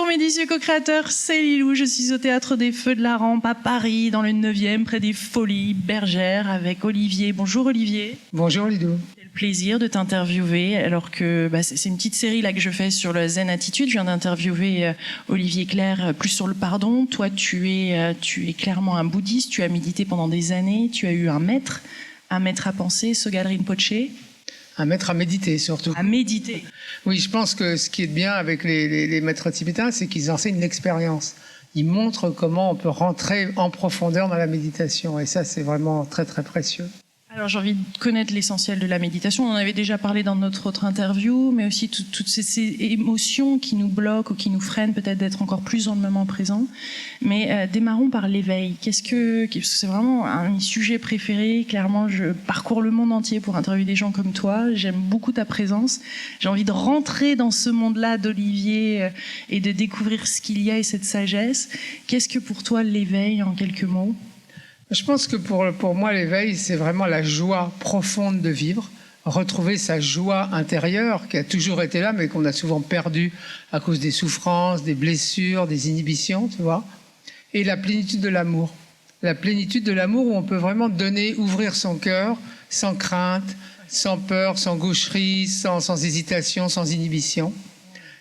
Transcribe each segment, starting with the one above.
Médicis, co-créateur, c'est Lilou. Je suis au Théâtre des Feux de la Rampe à Paris, dans le 9e, près des Folies Bergères, avec Olivier. Bonjour Olivier. Bonjour Lilou. C'est le plaisir de t'interviewer, alors que c'est une petite série là que je fais sur le Zen Attitude. Je viens d'interviewer Olivier Clerc plus sur le pardon. Toi, tu es clairement un bouddhiste. Tu as médité pendant des années. Tu as eu un maître à penser, Sogyal Rinpoche. Un maître à méditer, surtout. À méditer. Oui, je pense que ce qui est bien avec les maîtres tibétains, c'est qu'ils enseignent l'expérience. Ils montrent comment on peut rentrer en profondeur dans la méditation. Et ça, c'est vraiment très, très précieux. Alors j'ai envie de connaître l'essentiel de la méditation. On en avait déjà parlé dans notre autre interview, mais aussi toutes ces émotions qui nous bloquent ou qui nous freinent peut-être d'être encore plus dans le moment présent. Mais démarrons par l'éveil. Parce que c'est vraiment un de mes sujets préférés. Clairement, je parcours le monde entier pour interviewer des gens comme toi. J'aime beaucoup ta présence. J'ai envie de rentrer dans ce monde-là d'Olivier et de découvrir ce qu'il y a et cette sagesse. Qu'est-ce que pour toi l'éveil en quelques mots ? Je pense que pour moi, l'éveil, c'est vraiment la joie profonde de vivre, retrouver sa joie intérieure qui a toujours été là, mais qu'on a souvent perdue à cause des souffrances, des blessures, des inhibitions, tu vois. Et la plénitude de l'amour. La plénitude de l'amour où on peut vraiment donner, ouvrir son cœur, sans crainte, sans peur, sans gaucherie, sans hésitation, sans inhibition.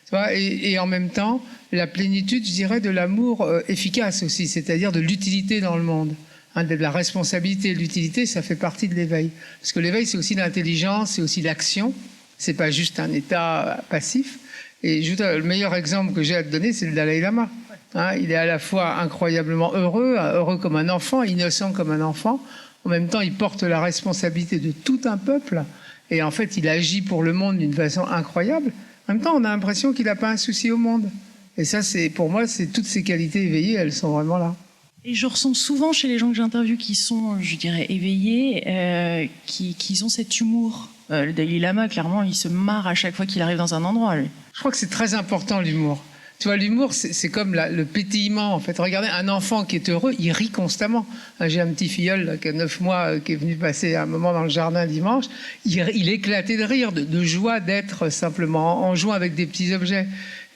Tu vois, et en même temps, la plénitude, je dirais, de l'amour efficace aussi, c'est-à-dire de l'utilité dans le monde. De la responsabilité et l'utilité, ça fait partie de l'éveil. Parce que l'éveil, c'est aussi l'intelligence, c'est aussi l'action. C'est pas juste un état passif. Et le meilleur exemple que j'ai à te donner, c'est le Dalai Lama. Il est à la fois incroyablement heureux comme un enfant, innocent comme un enfant. En même temps, il porte la responsabilité de tout un peuple. Et en fait, il agit pour le monde d'une façon incroyable. En même temps, on a l'impression qu'il n'a pas un souci au monde. Et ça, pour moi, toutes ces qualités éveillées, elles sont vraiment là. Et je ressens souvent chez les gens que j'interviewe qui sont, je dirais, éveillés, qui ont cet humour. Le Dalai Lama, clairement, il se marre à chaque fois qu'il arrive dans un endroit, lui. Je crois que c'est très important, l'humour. Tu vois, l'humour, c'est comme le pétillement, en fait. Regardez, un enfant qui est heureux, il rit constamment. J'ai un petit filleul là, qui a 9 mois, qui est venu passer un moment dans le jardin dimanche. Il éclatait de rire, de joie d'être simplement en jouant avec des petits objets.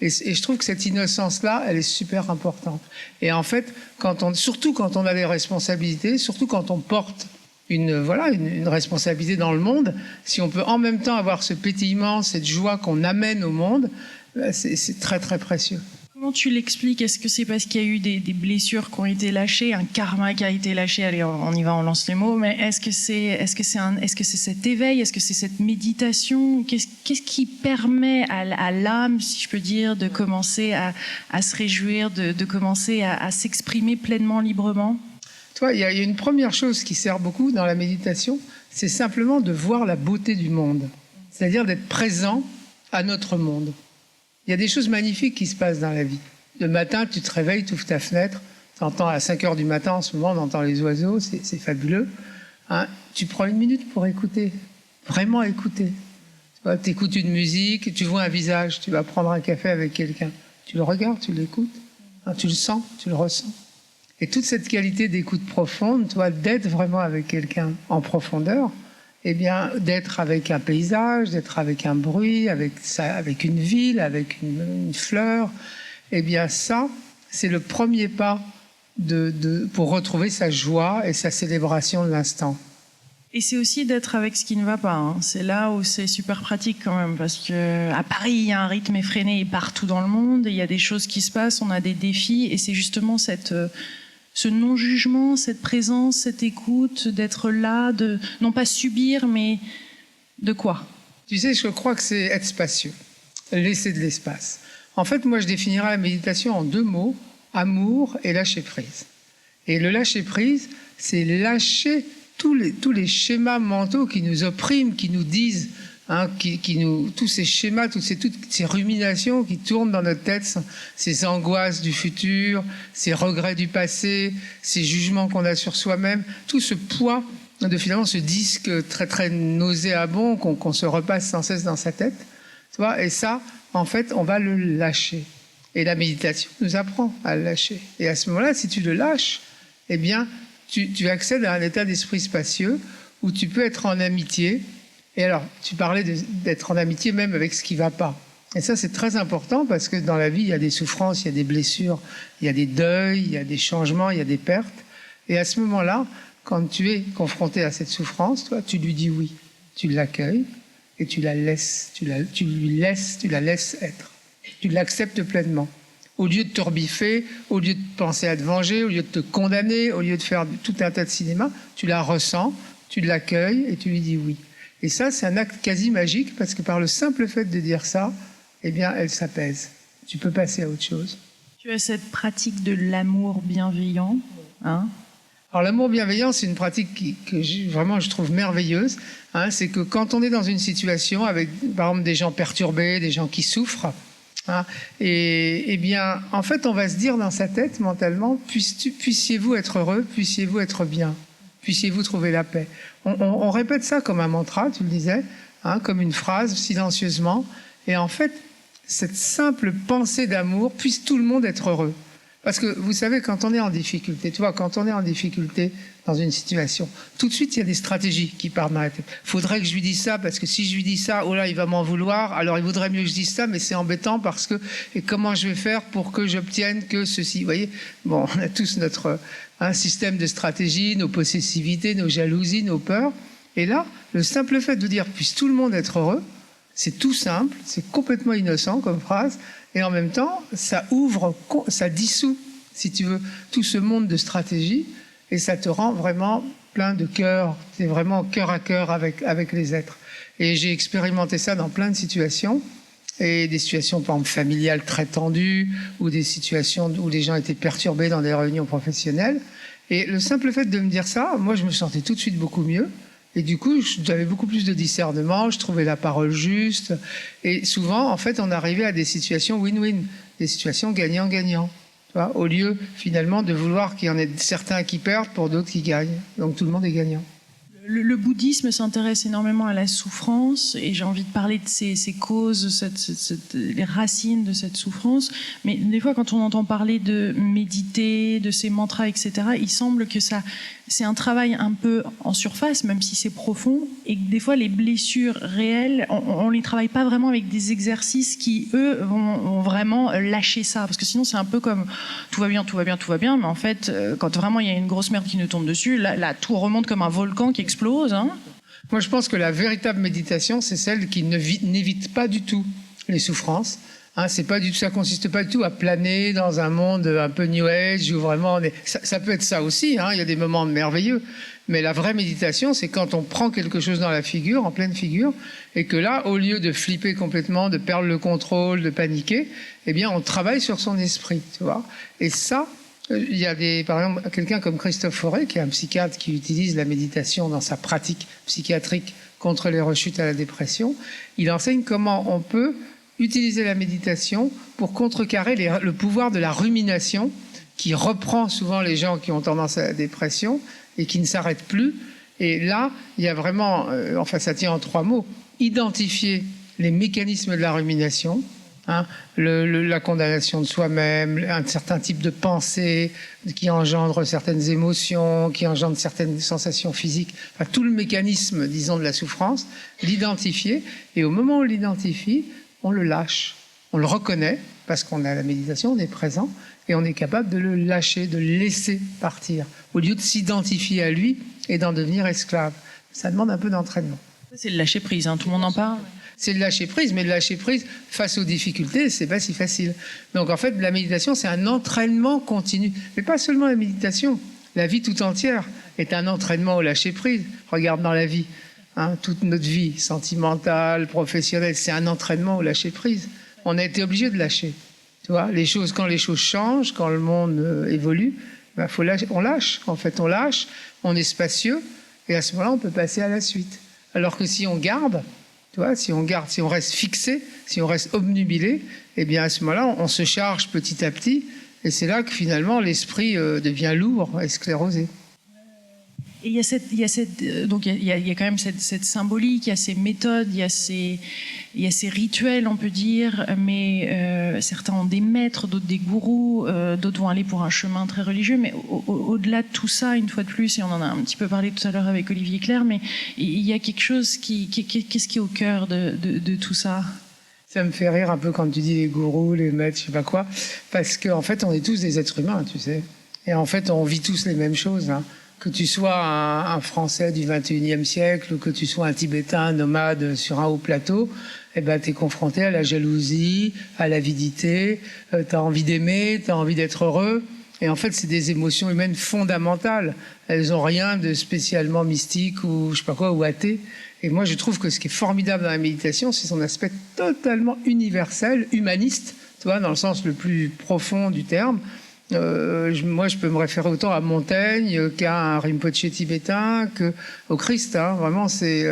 Et je trouve que cette innocence-là, elle est super importante. Et en fait, surtout quand on a des responsabilités, surtout quand on porte une responsabilité dans le monde, si on peut en même temps avoir ce pétillement, cette joie qu'on amène au monde, c'est très très précieux. Comment tu l'expliques? Est-ce que c'est parce qu'il y a eu des blessures qui ont été lâchées, un karma qui a été lâché? Allez, on y va, on lance les mots. Mais est-ce que c'est cet éveil? Est-ce que c'est cette méditation? Qu'est-ce qui permet à l'âme, si je peux dire, de commencer à se réjouir, de commencer à s'exprimer pleinement, librement? Toi, il y a une première chose qui sert beaucoup dans la méditation, c'est simplement de voir la beauté du monde. C'est-à-dire d'être présent à notre monde. Il y a des choses magnifiques qui se passent dans la vie. Le matin, tu te réveilles, tu ouvres ta fenêtre, tu entends à 5 heures du matin, en ce moment, on entend les oiseaux, c'est fabuleux. Tu prends une minute pour écouter, vraiment écouter. Tu écoutes une musique, tu vois un visage, tu vas prendre un café avec quelqu'un. Tu le regardes, tu l'écoutes, tu le sens, tu le ressens. Et toute cette qualité d'écoute profonde, d'être vraiment avec quelqu'un en profondeur, eh bien, d'être avec un paysage, d'être avec un bruit, avec une ville, avec une fleur, eh bien ça, c'est le premier pas pour retrouver sa joie et sa célébration de l'instant. Et c'est aussi d'être avec ce qui ne va pas. C'est là où c'est super pratique quand même, parce que à Paris, il y a un rythme effréné et partout dans le monde, il y a des choses qui se passent, on a des défis, et c'est justement ce non-jugement, cette présence, cette écoute, d'être là, de non pas subir, mais de quoi? Tu sais, je crois que c'est être spacieux, laisser de l'espace. En fait, moi, je définirais la méditation en 2 mots, amour et lâcher-prise. Et le lâcher-prise, c'est lâcher tous les schémas mentaux qui nous oppriment, qui nous disent, tous ces schémas, toutes ces ruminations qui tournent dans notre tête, ces angoisses du futur, ces regrets du passé, ces jugements qu'on a sur soi-même, tout ce poids de finalement ce disque très très nauséabond qu'on se repasse sans cesse dans sa tête, tu vois, et ça, en fait, on va le lâcher. Et la méditation nous apprend à le lâcher. Et à ce moment-là, si tu le lâches, eh bien, tu accèdes à un état d'esprit spacieux où tu peux être en amitié. Et alors, tu parlais d'être en amitié même avec ce qui ne va pas. Et ça, c'est très important parce que dans la vie, il y a des souffrances, il y a des blessures, il y a des deuils, il y a des changements, il y a des pertes. Et à ce moment-là, quand tu es confronté à cette souffrance, toi, tu lui dis oui. Tu l'accueilles et tu la laisses, tu la laisses être. Tu l'acceptes pleinement. Au lieu de te rebiffer, au lieu de penser à te venger, au lieu de te condamner, au lieu de faire tout un tas de cinéma, tu la ressens, tu l'accueilles et tu lui dis oui. Et ça, c'est un acte quasi magique parce que par le simple fait de dire ça, eh bien, elle s'apaise. Tu peux passer à autre chose. Tu as cette pratique de l'amour bienveillant, hein? Alors l'amour bienveillant, c'est une pratique que je trouve merveilleuse. Hein, c'est que quand on est dans une situation avec, par exemple, des gens perturbés, des gens qui souffrent, hein, et bien, en fait, on va se dire dans sa tête, mentalement, puissiez-vous être heureux, puissiez-vous être bien, puissiez-vous trouver la paix. On répète ça comme un mantra, tu le disais, hein, comme une phrase, silencieusement. Et en fait, cette simple pensée d'amour, puisse tout le monde être heureux. Parce que vous savez, quand on est en difficulté, tu vois, quand on est en difficulté dans une situation, tout de suite, il y a des stratégies qui partent dans la tête. Faudrait que je lui dise ça, parce que si je lui dis ça, oh là, il va m'en vouloir, alors il vaudrait mieux que je dise ça, mais c'est embêtant parce que, et comment je vais faire pour que j'obtienne que ceci? Vous voyez? Bon, on a tous notre système de stratégie, nos possessivités, nos jalousies, nos peurs. Et là, le simple fait de dire, puisse tout le monde être heureux, c'est tout simple, c'est complètement innocent comme phrase, et en même temps, ça ouvre, ça dissout, si tu veux, tout ce monde de stratégie, et ça te rend vraiment plein de cœur, c'est vraiment cœur à cœur avec les êtres. Et j'ai expérimenté ça dans plein de situations, et des situations, par exemple, familiales très tendues, ou des situations où les gens étaient perturbés dans des réunions professionnelles. Et le simple fait de me dire ça, moi, je me sentais tout de suite beaucoup mieux. Et du coup, j'avais beaucoup plus de discernement, je trouvais la parole juste. Et souvent, en fait, on arrivait à des situations win-win, des situations gagnant-gagnant. Au lieu, finalement, de vouloir qu'il y en ait certains qui perdent pour d'autres qui gagnent. Donc tout le monde est gagnant. Le bouddhisme s'intéresse énormément à la souffrance et j'ai envie de parler de ses causes, les racines de cette souffrance. Mais des fois, quand on entend parler de méditer, de ces mantras, etc., il semble que c'est un travail un peu en surface, même si c'est profond, et que des fois, les blessures réelles, on les travaille pas vraiment avec des exercices qui, eux, vont vraiment lâcher ça. Parce que sinon, c'est un peu comme tout va bien, tout va bien, tout va bien, mais en fait, quand vraiment il y a une grosse merde qui nous tombe dessus, là tout remonte comme un volcan qui explose. Hein. Moi, je pense que la véritable méditation, c'est celle qui n'évite pas du tout les souffrances. Hein, c'est pas du tout, ça consiste pas du tout à planer dans un monde un peu New Age où vraiment ça peut être ça aussi. Hein, il y a des moments merveilleux, mais la vraie méditation, c'est quand on prend quelque chose dans la figure, en pleine figure, et que là, au lieu de flipper complètement, de perdre le contrôle, de paniquer, eh bien, on travaille sur son esprit, tu vois. Et ça, il y a par exemple, quelqu'un comme Christophe Fauré, qui est un psychiatre qui utilise la méditation dans sa pratique psychiatrique contre les rechutes à la dépression. Il enseigne comment on peut utiliser la méditation pour contrecarrer le pouvoir de la rumination qui reprend souvent les gens qui ont tendance à la dépression et qui ne s'arrête plus. Et là, il y a vraiment, enfin ça tient en 3 mots, identifier les mécanismes de la rumination, hein, la condamnation de soi-même, un certain type de pensée qui engendre certaines émotions, qui engendre certaines sensations physiques, enfin, tout le mécanisme, disons, de la souffrance, l'identifier, et au moment où on l'identifie, on le lâche, on le reconnaît, parce qu'on a la méditation, on est présent, et on est capable de le lâcher, de le laisser partir, au lieu de s'identifier à lui et d'en devenir esclave. Ça demande un peu d'entraînement. C'est le lâcher prise, hein, tout le monde en parle. C'est le lâcher prise, mais le lâcher prise face aux difficultés, c'est pas si facile. Donc en fait, la méditation, c'est un entraînement continu. Mais pas seulement la méditation, la vie tout entière est un entraînement au lâcher prise. Regarde dans la vie, hein, toute notre vie, sentimentale, professionnelle, c'est un entraînement au lâcher prise. On a été obligé de lâcher. Tu vois, quand les choses changent, quand le monde évolue, ben, faut lâcher, on lâche. En fait, on lâche, on est spacieux, et à ce moment-là, on peut passer à la suite. Alors que si on garde, tu vois, si on reste fixé, si on reste obnubilé, eh bien à ce moment-là, on se charge petit à petit, et c'est là que finalement l'esprit devient lourd et sclérosé. Et il y a quand même cette symbolique, il y a ces méthodes, il y a ces rituels, on peut dire, mais certains ont des maîtres, d'autres des gourous, d'autres vont aller pour un chemin très religieux, mais au-delà de tout ça, une fois de plus, et on en a un petit peu parlé tout à l'heure avec Olivier Clerc, mais il y a quelque chose qu'est-ce qui est au cœur de tout ça? Ça me fait rire un peu quand tu dis les gourous, les maîtres, je sais pas quoi, parce qu'en fait, on est tous des êtres humains, tu sais. Et en fait, on vit tous les mêmes choses, hein. Que tu sois un Français du 21e siècle ou que tu sois un Tibétain nomade sur un haut plateau, eh ben, tu es confronté à la jalousie, à l'avidité, tu as envie d'aimer, tu as envie d'être heureux. Et en fait, c'est des émotions humaines fondamentales. Elles n'ont rien de spécialement mystique ou je sais pas quoi, ou athée. Et moi, je trouve que ce qui est formidable dans la méditation, c'est son aspect totalement universel, humaniste, tu vois, dans le sens le plus profond du terme. Moi, je peux me référer autant à Montaigne qu'à un Rinpoché tibétain, qu'au Christ. Hein. Vraiment, c'est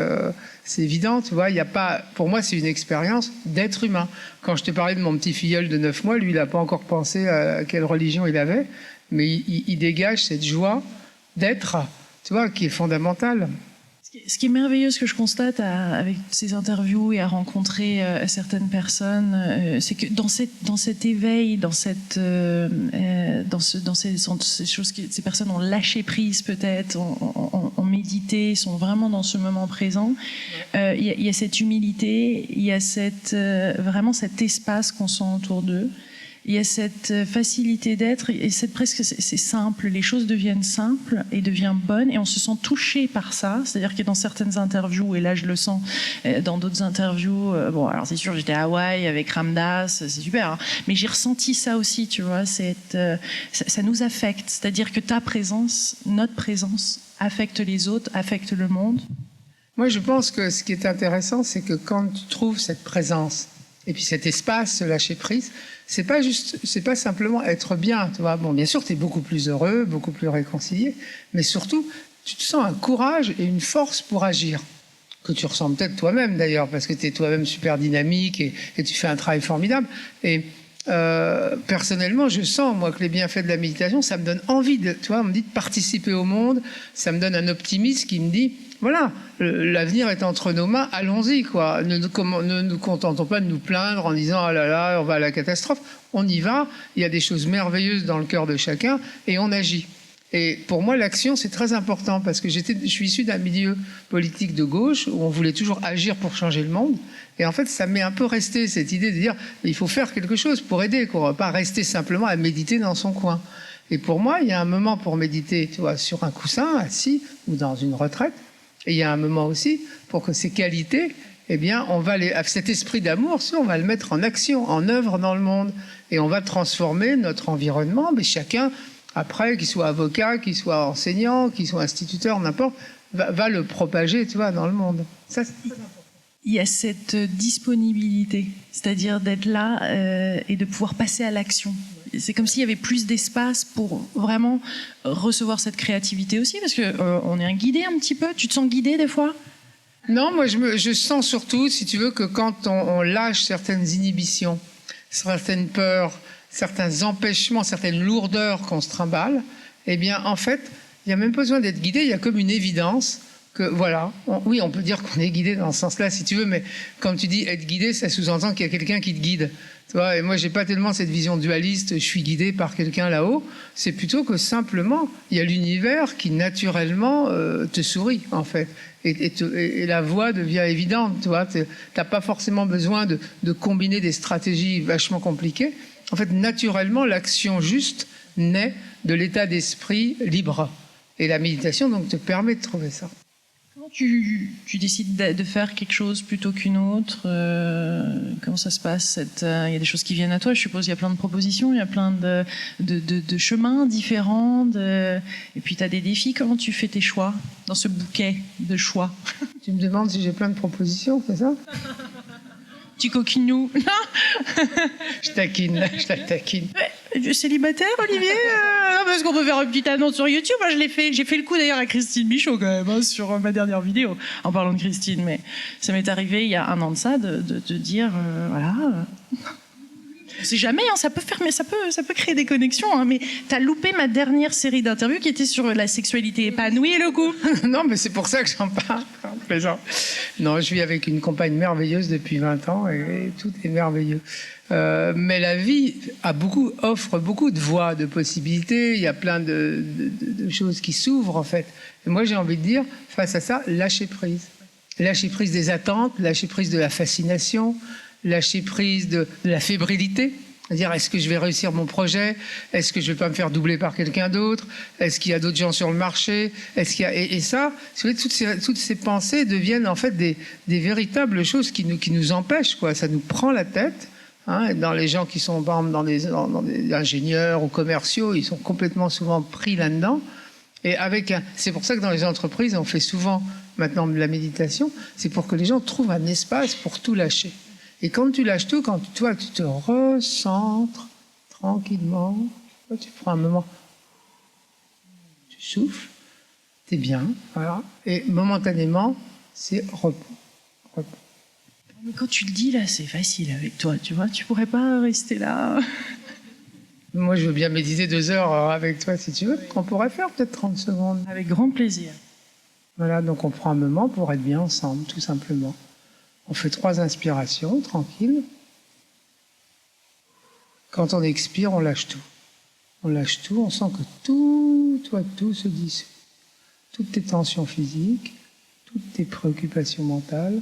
évident, tu vois. Il y a pas, pour moi, c'est une expérience d'être humain. Quand je te parlais de mon petit filleul de 9 mois, lui, il n'a pas encore pensé à quelle religion il avait, mais il dégage cette joie d'être, tu vois, qui est fondamentale. Ce qui est merveilleux, ce que je constate avec ces interviews et à rencontrer certaines personnes, c'est que dans cet éveil, dans ces choses, ces personnes ont lâché prise peut-être, ont médité, sont vraiment dans ce moment présent. Il y a cette humilité, il y a vraiment cet espace qu'on sent autour d'eux. Il y a cette facilité d'être et c'est simple, les choses deviennent simples et deviennent bonnes et on se sent touché par ça. C'est-à-dire que dans certaines interviews, et là je le sens dans d'autres interviews, bon alors c'est sûr j'étais à Hawaï avec Ramdas, c'est super, hein, mais j'ai ressenti ça aussi, tu vois, ça nous affecte. C'est-à-dire que ta présence, notre présence affecte les autres, affecte le monde. Moi je pense que ce qui est intéressant, c'est que quand tu trouves cette présence et puis cet espace, ce lâcher prise, c'est pas simplement être bien, tu vois. Bon, bien sûr, tu es beaucoup plus heureux, beaucoup plus réconcilié, mais surtout, tu te sens un courage et une force pour agir, que tu ressens peut-être toi-même d'ailleurs, parce que tu es toi-même super dynamique et tu fais un travail formidable. Et personnellement, je sens, moi, que les bienfaits de la méditation, ça me donne envie tu vois, on me dit de participer au monde, ça me donne un optimisme qui me dit, voilà, l'avenir est entre nos mains, allons-y, quoi. Ne nous contentons pas de nous plaindre en disant, ah là là, on va à la catastrophe. On y va, il y a des choses merveilleuses dans le cœur de chacun et on agit. Et pour moi, l'action, c'est très important parce que je suis issu d'un milieu politique de gauche où on voulait toujours agir pour changer le monde. Et en fait, ça m'est un peu resté cette idée de dire, il faut faire quelque chose pour aider, qu'on ne va pas rester simplement à méditer dans son coin. Et pour moi, il y a un moment pour méditer, tu vois, sur un coussin, assis ou dans une retraite. Et il y a un moment aussi pour que ces qualités, eh bien, cet esprit d'amour, on va le mettre en action, en œuvre dans le monde. Et on va transformer notre environnement, mais chacun, après, qu'il soit avocat, qu'il soit enseignant, qu'il soit instituteur, n'importe, va le propager, tu vois, dans le monde. Ça, c'est très important. Il y a cette disponibilité, c'est-à-dire d'être là et de pouvoir passer à l'action. C'est comme s'il y avait plus d'espace pour vraiment recevoir cette créativité aussi, parce qu'on est guidé un petit peu. Tu te sens guidé des fois ? Non, moi je sens surtout, si tu veux, que quand on lâche certaines inhibitions, certaines peurs, certains empêchements, certaines lourdeurs qu'on se trimballe, eh bien en fait, il n'y a même pas besoin d'être guidé, il y a comme une évidence que voilà, oui, on peut dire qu'on est guidé dans ce sens-là, si tu veux, mais quand tu dis être guidé, ça sous-entend qu'il y a quelqu'un qui te guide. Tu vois, et moi, j'ai pas tellement cette vision dualiste, je suis guidé par quelqu'un là-haut. C'est plutôt que simplement, il y a l'univers qui naturellement te sourit, en fait. Et la voie devient évidente, tu vois. T'as pas forcément besoin de combiner des stratégies vachement compliquées. En fait, naturellement, l'action juste naît de l'état d'esprit libre. Et la méditation, donc, te permet de trouver ça. Tu décides de faire quelque chose plutôt qu'une autre. Comment ça se passe il y a des choses qui viennent à toi, je suppose. Il y a plein de propositions, il y a plein de chemins différents. Et puis tu as des défis. Comment tu fais tes choix dans ce bouquet de choix? Tu me demandes si j'ai plein de propositions, c'est ça? Tu coquines-nous. Je taquine, je la taquine. Célibataire, Olivier parce qu'on peut faire une petite annonce sur YouTube. Moi, je l'ai fait. J'ai fait le coup d'ailleurs à Christine Michaud quand même hein, sur ma dernière vidéo en parlant de Christine. Mais ça m'est arrivé il y a un an de ça de dire voilà. On sait jamais, hein, ça peut faire, mais ça peut créer des connexions. Hein, mais t'as loupé ma dernière série d'interviews qui était sur la sexualité épanouie et le coup. Non, mais c'est pour ça que j'en parle. Plaisant. Non, je vis avec une compagne merveilleuse depuis 20 ans et tout est merveilleux. Mais la vie offre beaucoup de voies, de possibilités. Il y a plein de choses qui s'ouvrent en fait. Et moi, j'ai envie de dire, face à ça, lâcher prise. Lâcher prise des attentes, lâcher prise de la fascination. lâcher prise de la fébrilité. C'est-à-dire, est-ce que je vais réussir mon projet? Est-ce que je vais pas me faire doubler par quelqu'un d'autre? Est-ce qu'il y a d'autres gens sur le marché? Est-ce qu'il y a... Et ça, si vous voulez, toutes ces pensées deviennent en fait des véritables choses qui nous empêchent, quoi. Ça nous prend la tête. Hein, dans les gens qui sont, par exemple, dans des ingénieurs ou commerciaux, ils sont complètement souvent pris là-dedans. Et c'est pour ça que dans les entreprises, on fait souvent maintenant de la méditation. C'est pour que les gens trouvent un espace pour tout lâcher. Et quand tu lâches tout, quand toi, tu te recentres tranquillement, tu prends un moment, tu souffles, t'es bien, voilà. Et momentanément, c'est repos. Mais quand tu le dis là, c'est facile avec toi, tu vois, tu pourrais pas rester là. Moi, je veux bien méditer 2 heures avec toi si tu veux. On pourrait faire peut-être 30 secondes. Avec grand plaisir. Voilà, donc on prend un moment pour être bien ensemble, tout simplement. On fait 3 inspirations, tranquille. Quand on expire, on lâche tout. On lâche tout, on sent que tout se dissout. Toutes tes tensions physiques, toutes tes préoccupations mentales.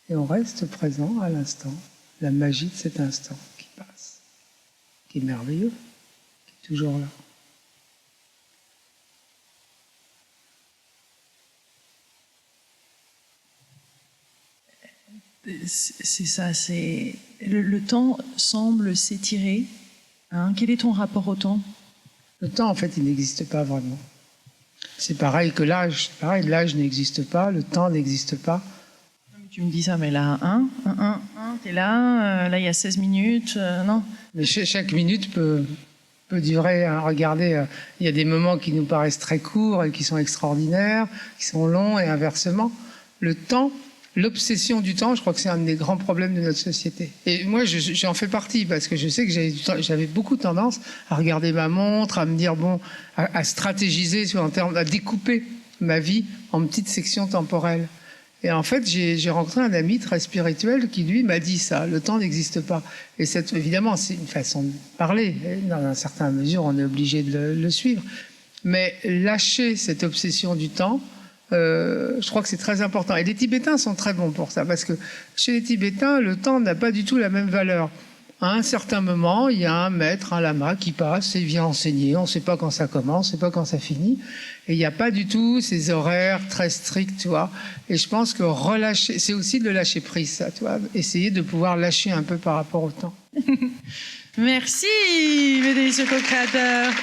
Et on reste présent à l'instant, la magie de cet instant qui passe, qui est merveilleux, qui est toujours là. C'est ça, c'est le temps semble s'étirer. Hein. Quel est ton rapport au temps? Le temps, en fait, il n'existe pas vraiment. C'est pareil que l'âge. L'âge n'existe pas, le temps n'existe pas. Tu me dis ça, mais là, t'es là, là il y a 16 minutes, non. Mais chaque minute peut durer. Hein. Regardez, il y a des moments qui nous paraissent très courts et qui sont extraordinaires, qui sont longs et inversement. Le temps, l'obsession du temps, je crois que c'est un des grands problèmes de notre société. Et moi, j'en fais partie parce que je sais que j'avais beaucoup tendance à regarder ma montre, à me dire, bon, à stratégiser à découper ma vie en petites sections temporelles. Et en fait, j'ai rencontré un ami très spirituel qui, lui, m'a dit ça, le temps n'existe pas. Et évidemment, c'est une façon de parler. Dans une certaine mesure, on est obligé de le suivre. Mais lâcher cette obsession du temps, je crois que c'est très important. Et les Tibétains sont très bons pour ça, parce que chez les Tibétains, le temps n'a pas du tout la même valeur. À un certain moment, il y a un maître, un lama qui passe et vient enseigner. On ne sait pas quand ça commence, on ne sait pas quand ça finit. Et il n'y a pas du tout ces horaires très stricts, tu vois. Et je pense que relâcher, c'est aussi de le lâcher prise, ça, tu vois. Essayer de pouvoir lâcher un peu par rapport au temps. Merci, mes délicieux co-créateurs.